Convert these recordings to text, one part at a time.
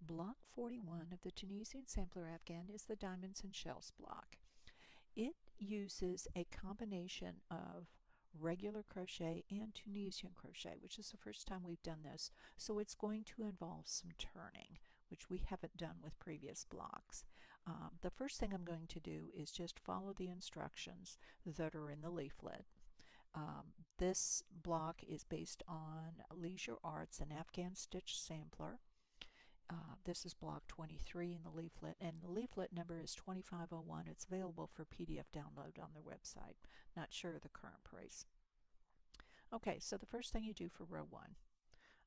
Block 41 of the Tunisian Sampler Afghan is the Diamonds and Shells block. It uses a combination of regular crochet and Tunisian crochet, which is the first time we've done this, so it's going to involve some turning, which we haven't done with previous blocks. The first thing I'm going to do is just follow the instructions that are in the leaflet. This block is based on Leisure Arts and Afghan Stitch Sampler. This is block 23 in the leaflet, and the leaflet number is 2501. It's available for PDF download on their website. Not sure of the current price. Okay, so the first thing you do for row 1,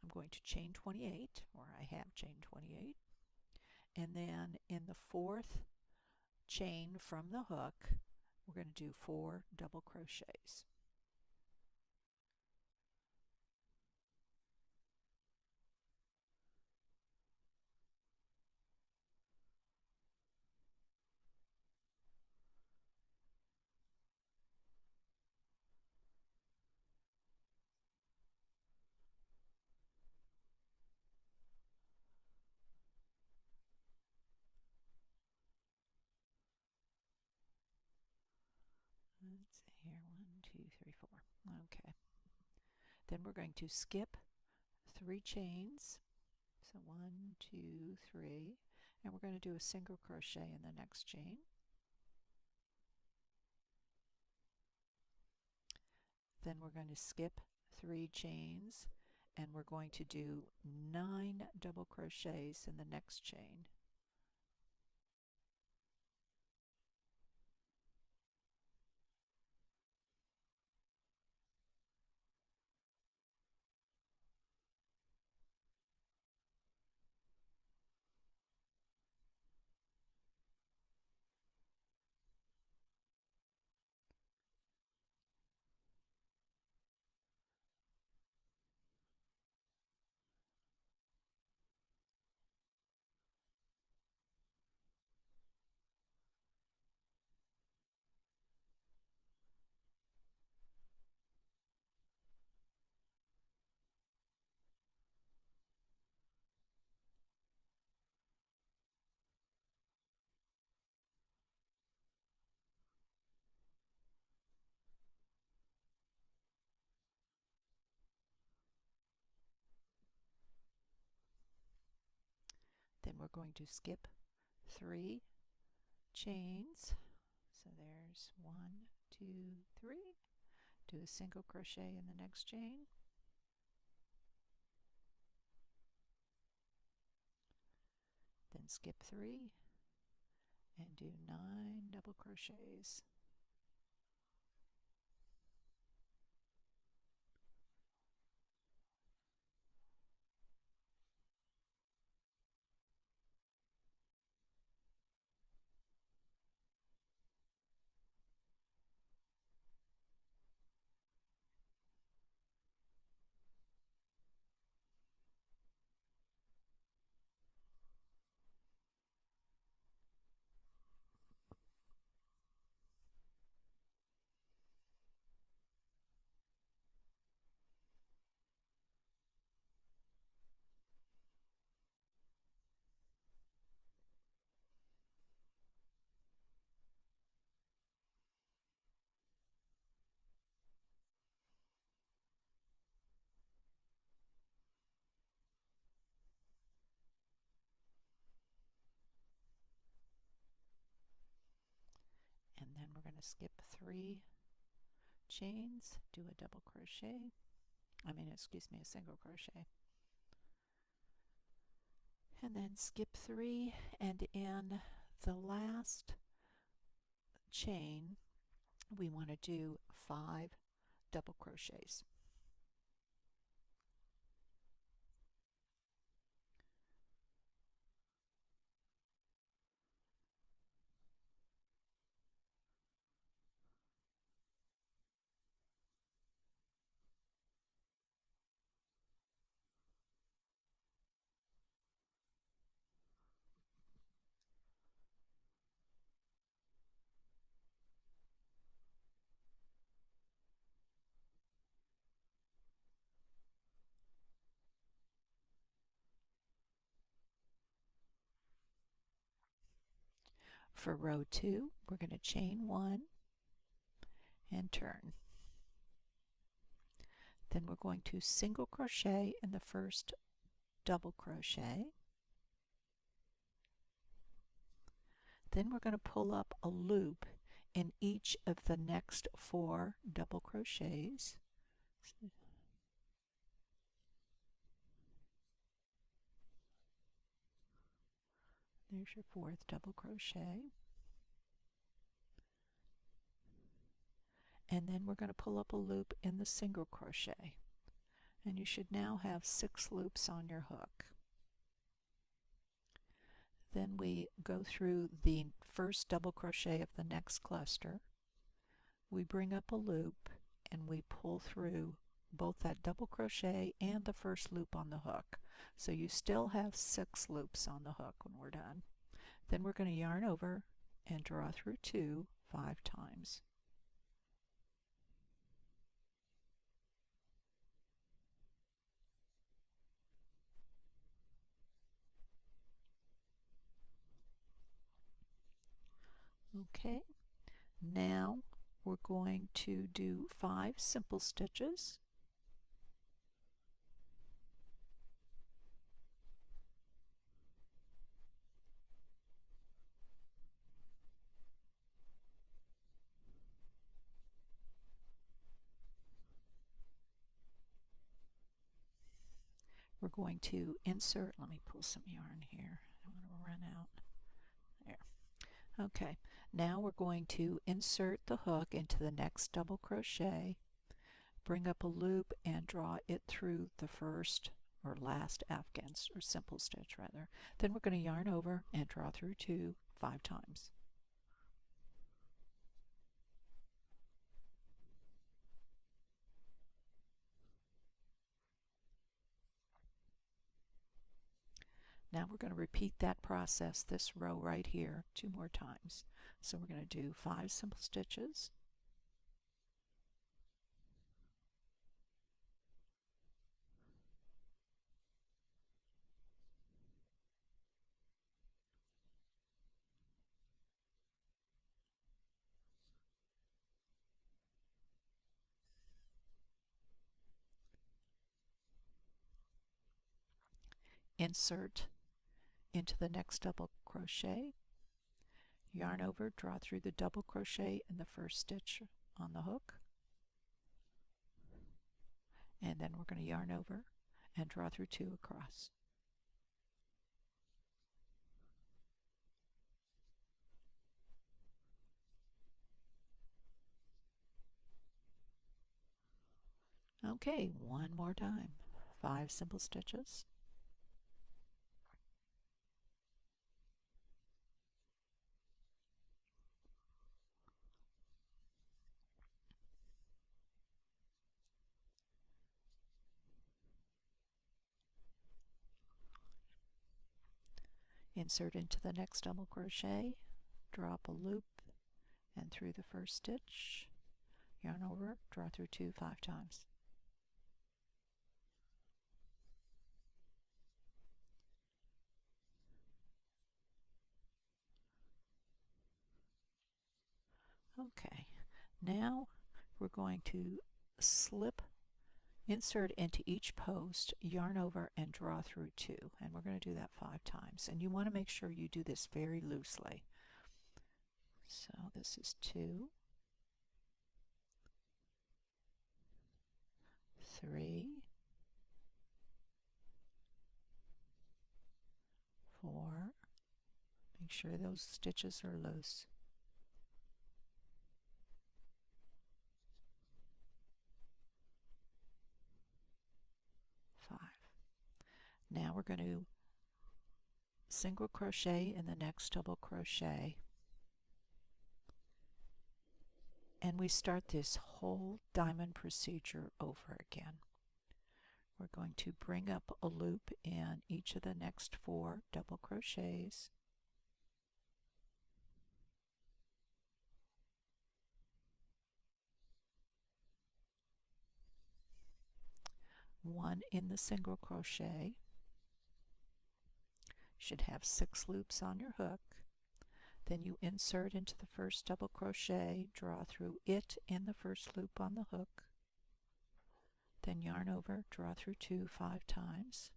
I'm going to chain 28, or I have chain 28, and then in the 4th chain from the hook, we're going to do 4 double crochets. Let's see here, 1, 2, 3, 4. Okay. Then we're going to skip 3 chains. So 1, 2, 3, and we're going to do a single crochet in the next chain. Then we're going to skip 3 chains, and we're going to do 9 double crochets in the next chain. Then we're going to skip 3 chains. So there's 1, 2, 3. Do a single crochet in the next chain. Then skip 3 and do 9 double crochets. And then we're going to skip 3 chains, do a double crochet, a single crochet, and then skip 3, and in the last chain we want to do 5 double crochets. For row 2, we're going to chain 1 and turn. Then we're going to single crochet in the first double crochet. Then we're going to pull up a loop in each of the next 4 double crochets. There's your 4th double crochet. And then we're going to pull up a loop in the single crochet. And you should now have 6 loops on your hook. Then we go through the first double crochet of the next cluster. We bring up a loop and we pull through both that double crochet and the first loop on the hook. So you still have 6 loops on the hook when we're done. Then we're going to yarn over and draw through 2 5 times. Okay, now we're going to do 5 simple stitches. We're going to insert, let me pull some yarn here, I don't want to run out. There. Okay, now we're going to insert the hook into the next double crochet, bring up a loop and draw it through the first or last Afghan, or simple stitch rather. Then we're going to yarn over and draw through 2 5 times. Now we're going to repeat that process, this row right here, 2 more times. So we're going to do 5 simple stitches. Insert into the next double crochet, yarn over, draw through the double crochet in the first stitch on the hook, and then we're going to yarn over and draw through 2 across. Okay, one more time. 5 simple stitches. Insert into the next double crochet, drop a loop and through the first stitch, yarn over, draw through 2 5 times. Okay, now we're going to insert into each post, yarn over and draw through 2, and we're going to do that 5 times, and you want to make sure you do this very loosely. So this is 2, 3, 4, make sure those stitches are loose, 5. Now we're going to single crochet in the next double crochet, and we start this whole diamond procedure over again. We're going to bring up a loop in each of the next 4 double crochets, one in the single crochet. You should have 6 loops on your hook. Then you insert into the first double crochet, draw through it in the first loop on the hook, then yarn over, draw through 2 5 times.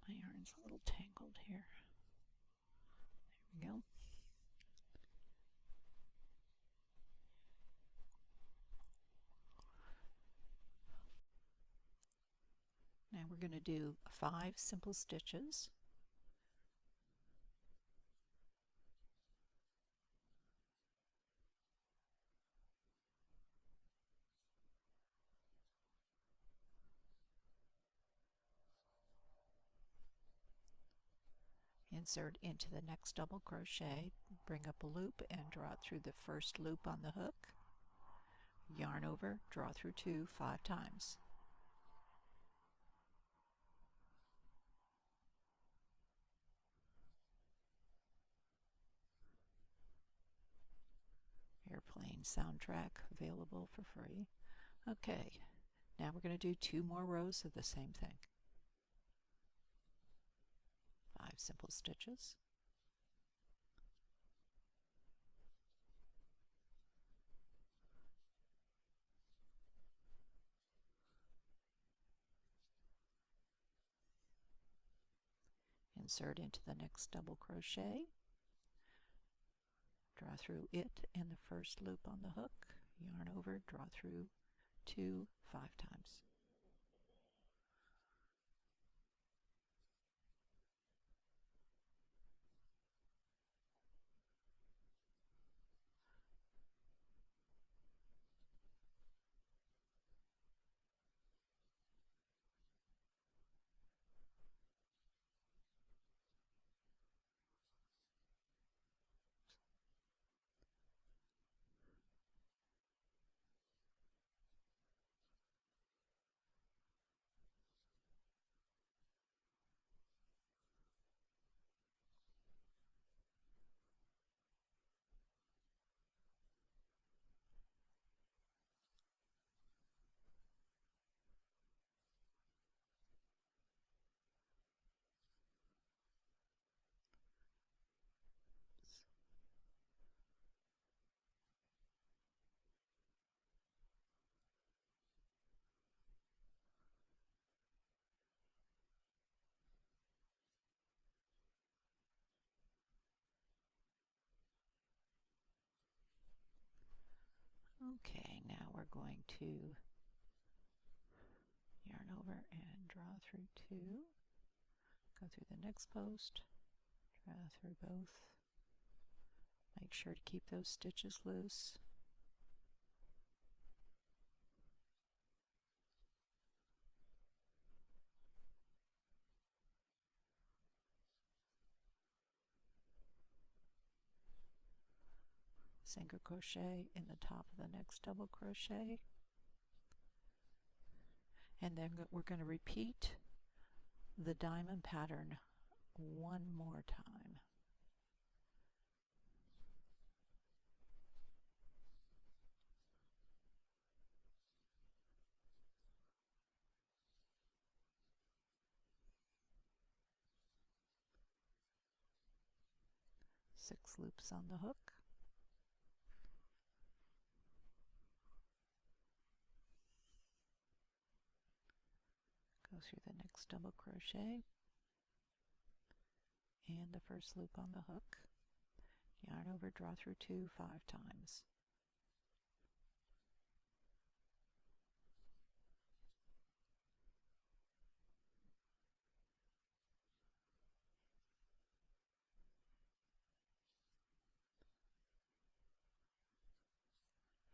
My yarn's a little tangled here. There we go. Now we're going to do 5 simple stitches. Insert into the next double crochet, bring up a loop and draw it through the first loop on the hook, yarn over, draw through 2 5 times. Airplane soundtrack available for free. Okay, now we're going to do 2 more rows of the same thing. 5 simple stitches. Insert into the next double crochet, draw through it in the first loop on the hook, yarn over, draw through 2 5 times. Okay, now we're going to yarn over and draw through 2, go through the next post, draw through both. Make sure to keep those stitches loose. Single crochet in the top of the next double crochet, and then we're going to repeat the diamond pattern 1 more time. Six loops on the hook. Go through the next double crochet and the first loop on the hook, yarn over, draw through 2 5 times.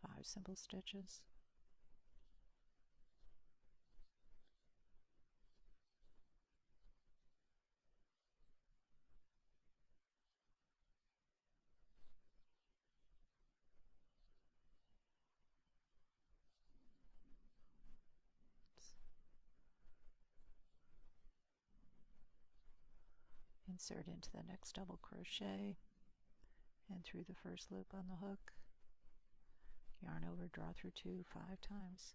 Five simple stitches. Insert into the next double crochet and through the first loop on the hook, yarn over, draw through 2 5 times.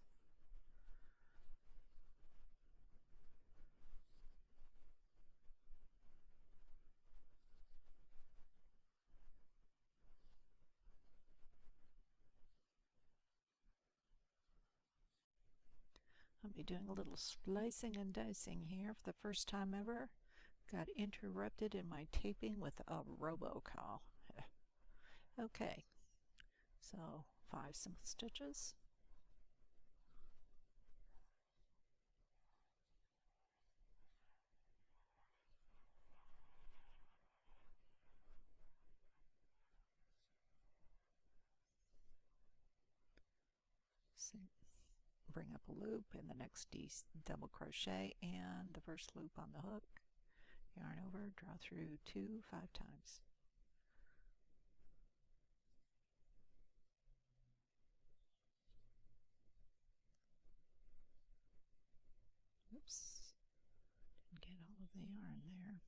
I'll be doing a little splicing and dicing here for the first time ever. Got interrupted in my taping with a robocall. Okay, so 5 simple stitches. Bring up a loop in the next double crochet and the first loop on the hook, yarn over, draw through 2 5 times. Oops, didn't get all of the yarn there.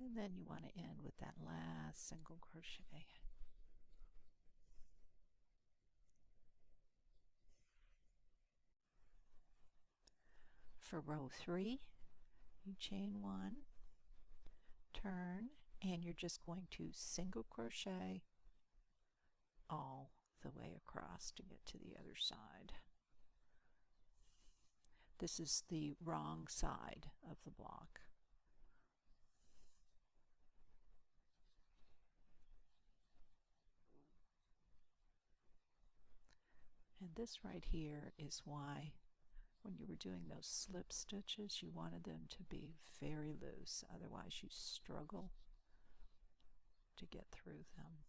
And then you want to end with that last single crochet. For row 3, you chain 1, turn, and you're just going to single crochet all the way across to get to the other side. This is the wrong side of the block. And this right here is why when you were doing those slip stitches, you wanted them to be very loose, otherwise you struggle to get through them.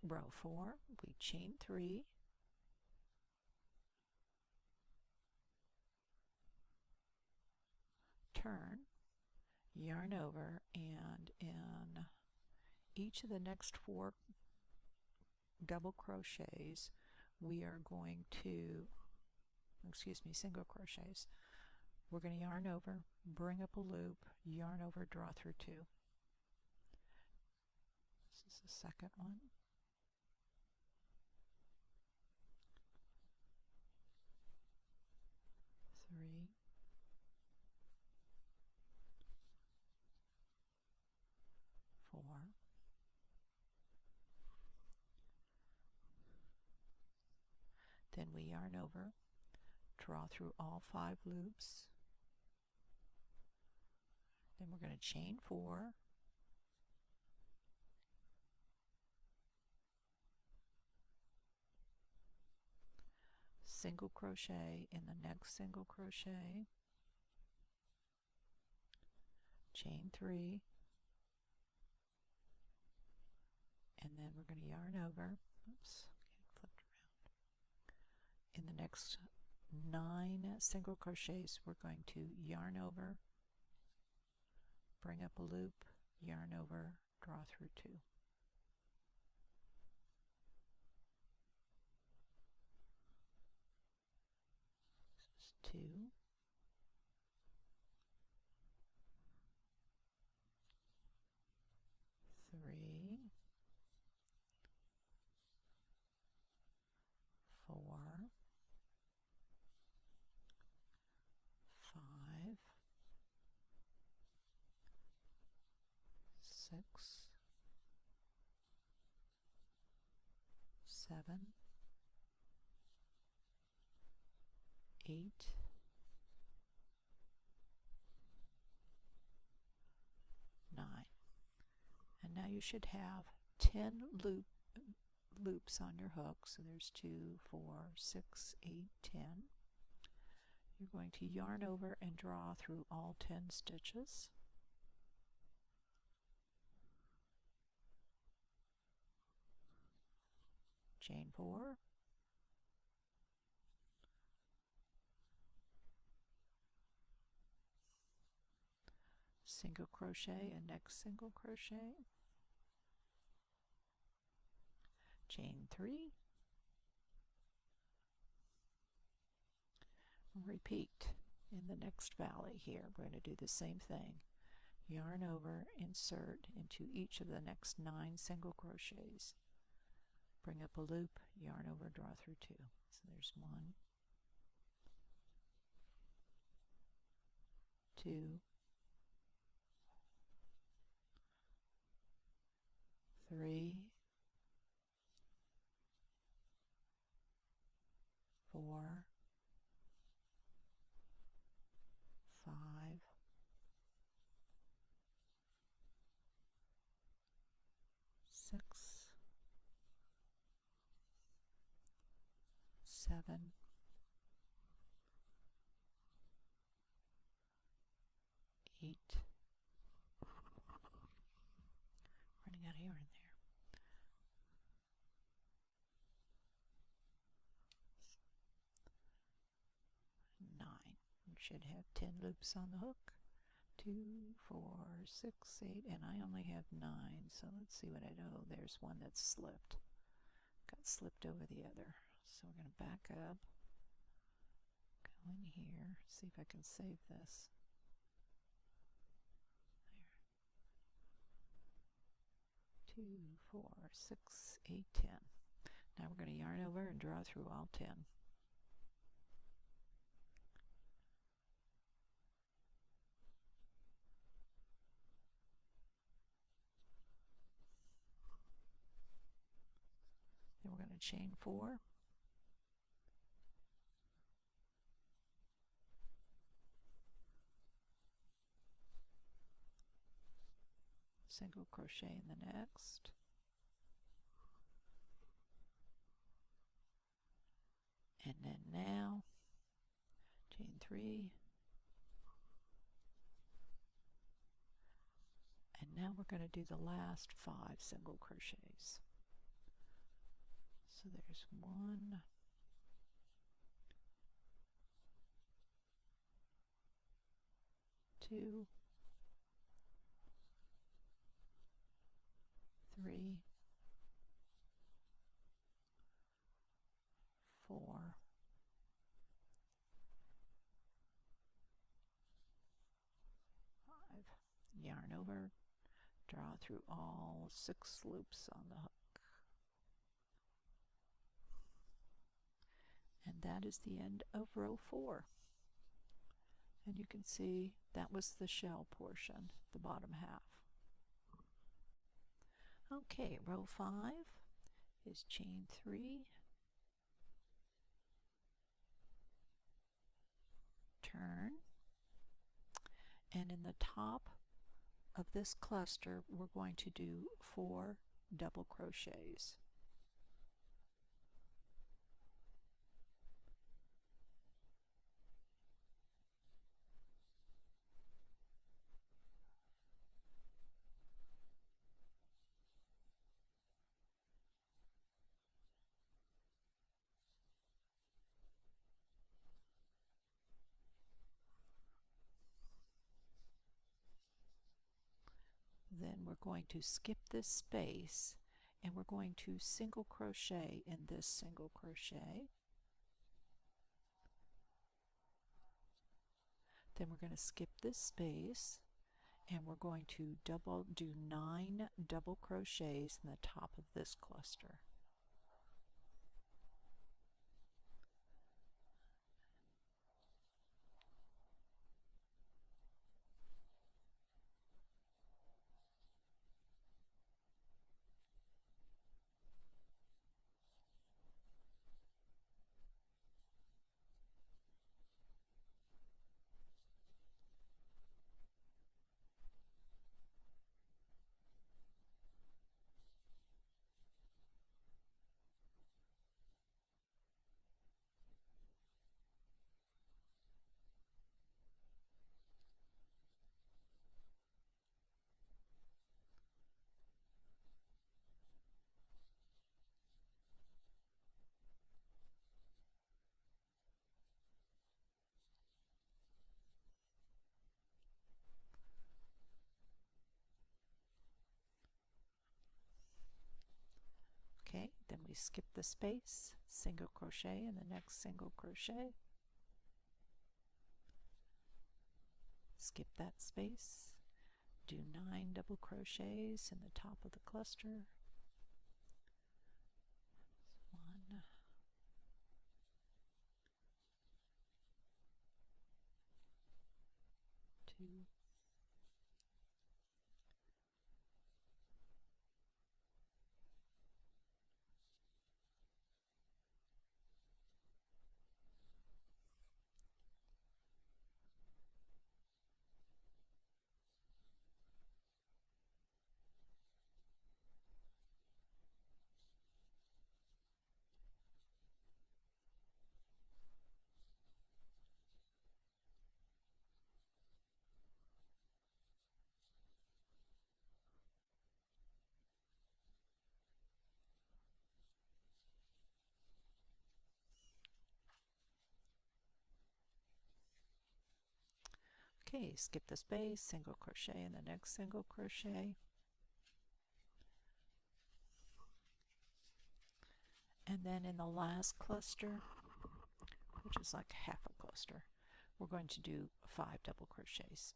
Row 4, we chain 3, turn, yarn over, and in each of the next 4 double crochets we are going to, single crochets, we're going to yarn over, bring up a loop, yarn over, draw through 2. This is the second one. Three, 4, then we yarn over, draw through all 5 loops. Then we're going to chain 4, single crochet in the next single crochet, chain 3, and then we're going to yarn over. Oops, get flipped around. In the next 9 single crochets, we're going to yarn over, bring up a loop, yarn over, draw through 2. This is 2, 3, 4, 5, 6, 7, 8, 9. And now you should have 10 loops on your hook. So there's 2, 4, 6, 8, 10. You're going to yarn over and draw through all 10 stitches. Chain 4, single crochet and next single crochet, chain 3, repeat in the next valley here. We're going to do the same thing. Yarn over, insert into each of the next 9 single crochets. Bring up a loop, yarn over, draw through 2. So there's 1, 2, 3, 4, 5, 6, 7, 8. Running out of yarn there. 9. You should have 10 loops on the hook. 2, 4, 6, 8, and I only have 9, so let's see what I do. Oh, there's one that's slipped. Got slipped over the other. So we're going to back up, go in here, see if I can save this. There. 2, 4, 6, 8, 10. Now we're going to yarn over and draw through all 10. Then we're going to chain 4, single crochet in the next, and then now chain 3, and now we're going to do the last 5 single crochets. So there's 1, 2, 3, 4, 5. Yarn over, draw through all 6 loops on the hook. And that is the end of row 4. And you can see that was the shell portion, the bottom half. Okay, row 5 is chain 3, turn, and in the top of this cluster we're going to do 4 double crochets. Then we're going to skip this space and we're going to single crochet in this single crochet. Then we're going to skip this space and we're going to do 9 double crochets in the top of this cluster. Okay, then we skip the space, single crochet in the next single crochet, skip that space, do 9 double crochets in the top of the cluster, 1, 2, okay, skip the space, single crochet in the next single crochet, and then in the last cluster, which is like half a cluster, we're going to do 5 double crochets.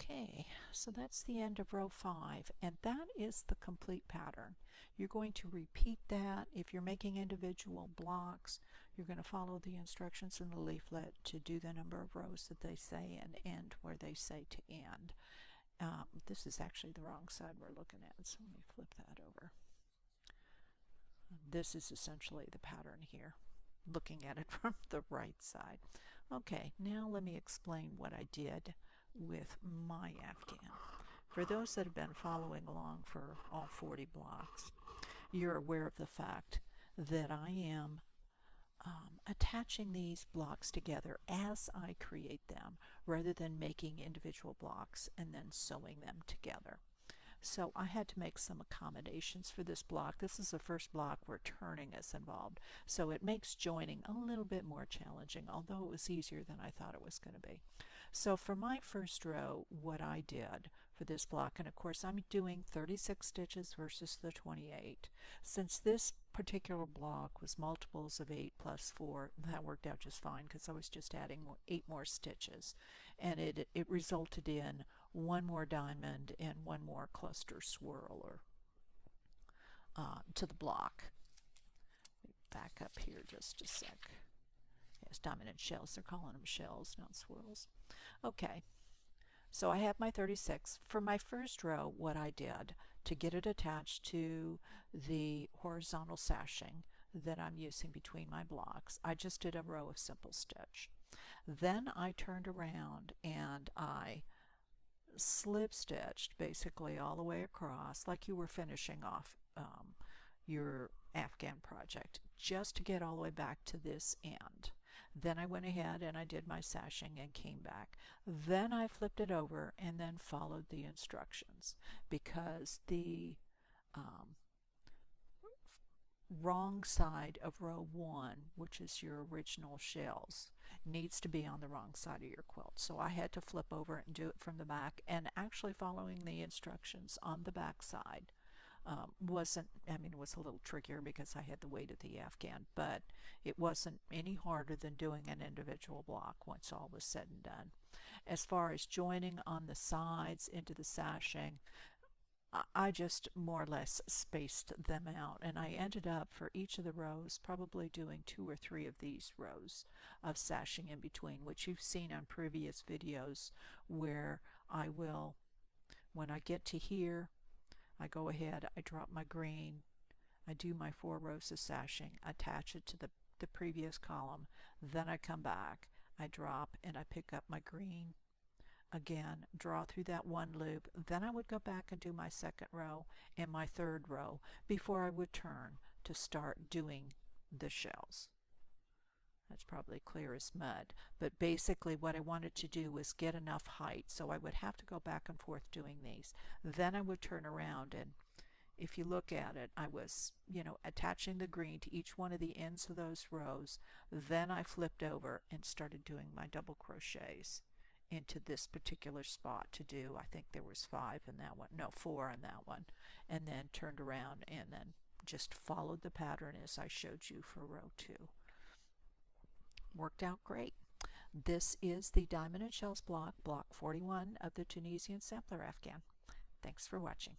Okay, so that's the end of row 5, and that is the complete pattern. You're going to repeat that. If you're making individual blocks, you're going to follow the instructions in the leaflet to do the number of rows that they say and end where they say to end. This is actually the wrong side we're looking at, so let me flip that over. This is essentially the pattern here, looking at it from the right side. Okay, now let me explain what I did with my Afghan. For those that have been following along for all 40 blocks, you're aware of the fact that I am attaching these blocks together as I create them, rather than making individual blocks and then sewing them together. So I had to make some accommodations for this block. This is the first block where turning is involved, so it makes joining a little bit more challenging, although it was easier than I thought it was going to be. So for my first row, what I did for this block, and of course I'm doing 36 stitches versus the 28. Since this particular block was multiples of 8 plus 4, that worked out just fine because I was just adding 8 more stitches, and it resulted in one more diamond and one more cluster swirler to the block. Back up here just a sec. Yes, diamond and shells. They're calling them shells, not swirls. Okay, so I have my 36. For my first row, what I did to get it attached to the horizontal sashing that I'm using between my blocks, I just did a row of simple stitch. Then I turned around and I slip stitched basically all the way across like you were finishing off your Afghan project, just to get all the way back to this end. Then I went ahead and I did my sashing and came back. Then I flipped it over and then followed the instructions, because the wrong side of row 1, which is your original shells, needs to be on the wrong side of your quilt. So I had to flip over and do it from the back, and actually following the instructions on the back side wasn't, I mean, it was a little trickier because I had the weight of the Afghan, but it wasn't any harder than doing an individual block once all was said and done. As far as joining on the sides into the sashing, I just more or less spaced them out, and I ended up for each of the rows probably doing 2 or 3 of these rows of sashing in between, which you've seen on previous videos, where I will, when I get to here, I go ahead, I drop my green, I do my 4 rows of sashing, attach it to the previous column, then I come back, I drop and I pick up my green, again draw through that one loop, then I would go back and do my second row and my third row before I would turn to start doing the shells. That's probably clear as mud, but basically what I wanted to do was get enough height, so I would have to go back and forth doing these. Then I would turn around, and if you look at it, I was, attaching the green to each one of the ends of those rows. Then I flipped over and started doing my double crochets into this particular spot to do, I think there was 5 in that one, no, 4 in that one, and then turned around and then just followed the pattern as I showed you for row 2. Worked out great. This is the Diamond and Shells block, block 41 of the Tunisian Sampler Afghan. Thanks for watching.